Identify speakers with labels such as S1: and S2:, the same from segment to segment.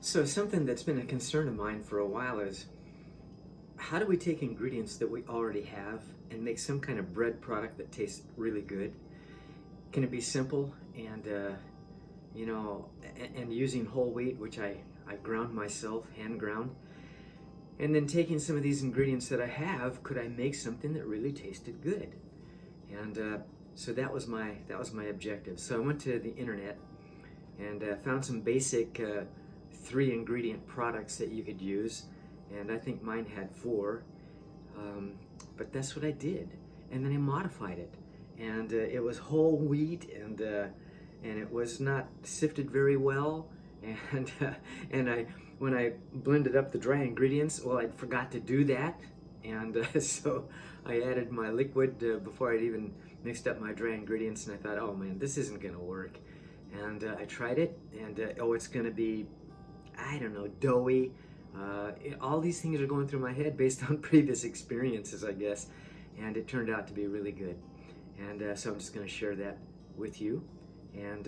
S1: So something that's been a concern of mine for a while is how do we take ingredients that we already have and make some kind of bread product that tastes really good? Can it be simple and and using whole wheat, which I ground myself, hand ground, and then taking some of these ingredients that I have, could I make something that really tasted good? And so that was my objective. So I went to the internet and found some basic 3 ingredient products that you could use, and I think mine had 4, but that's what I did, and then I modified it, and it was whole wheat, and it was not sifted very well, and and when I blended up the dry ingredients, well, I forgot to do that, and so I added my liquid before I'd even mixed up my dry ingredients, and I thought, oh man, this isn't gonna work. And I tried it, and oh, it's gonna be, I don't know, doughy. All these things are going through my head based on previous experiences, I guess, and it turned out to be really good. And so I'm just gonna share that with you. And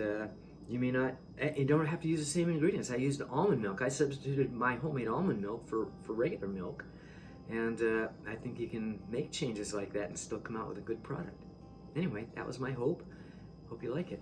S1: you may not, you don't have to use the same ingredients. I used almond milk. I substituted my homemade almond milk for regular milk. And I think you can make changes like that and still come out with a good product. Anyway, that was my hope. Hope you like it.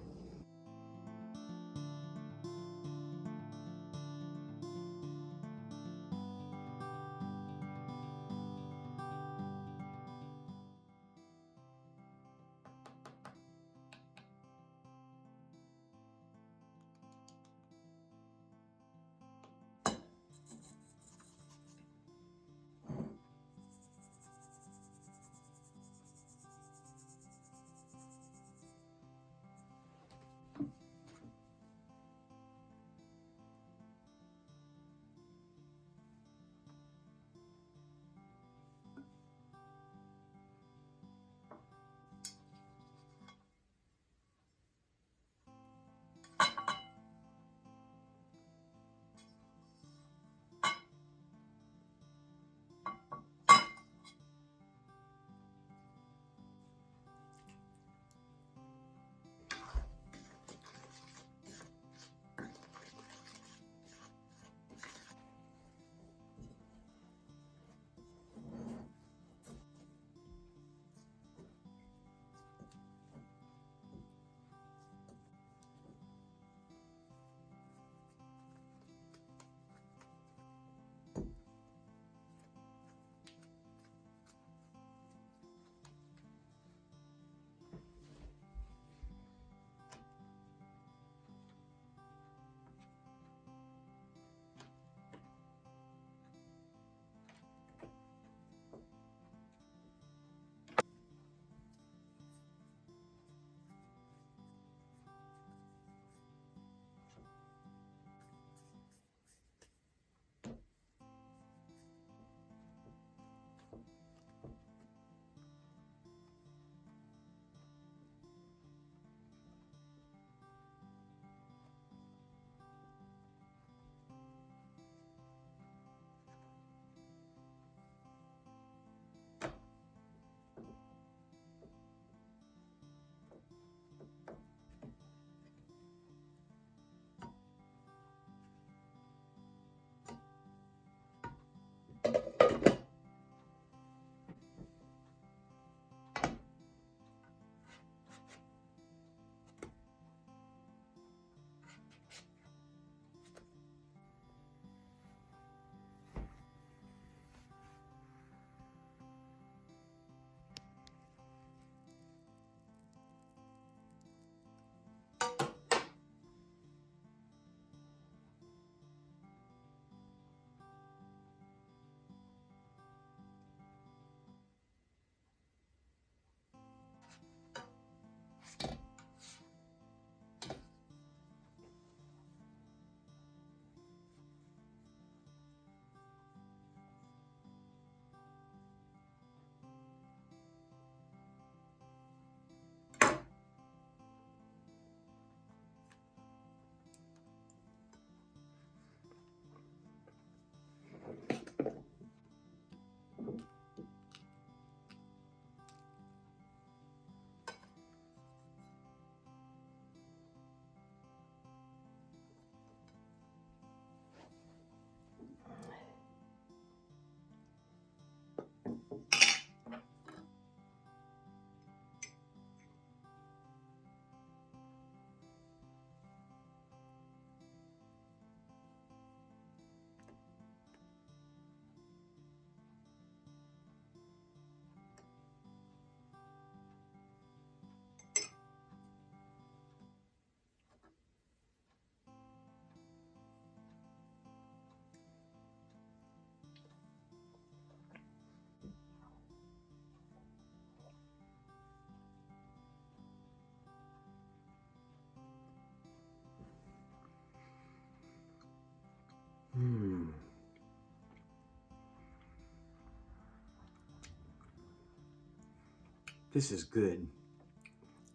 S1: This is good.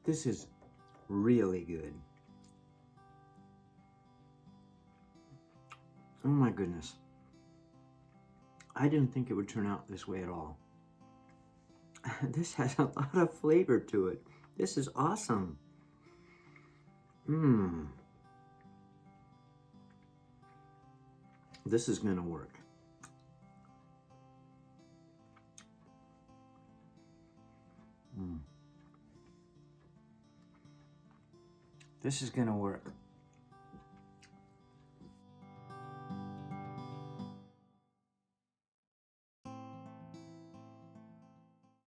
S1: This is really good. Oh my goodness. I didn't think it would turn out this way at all. This has a lot of flavor to it. This is awesome. This is gonna work. This is gonna work.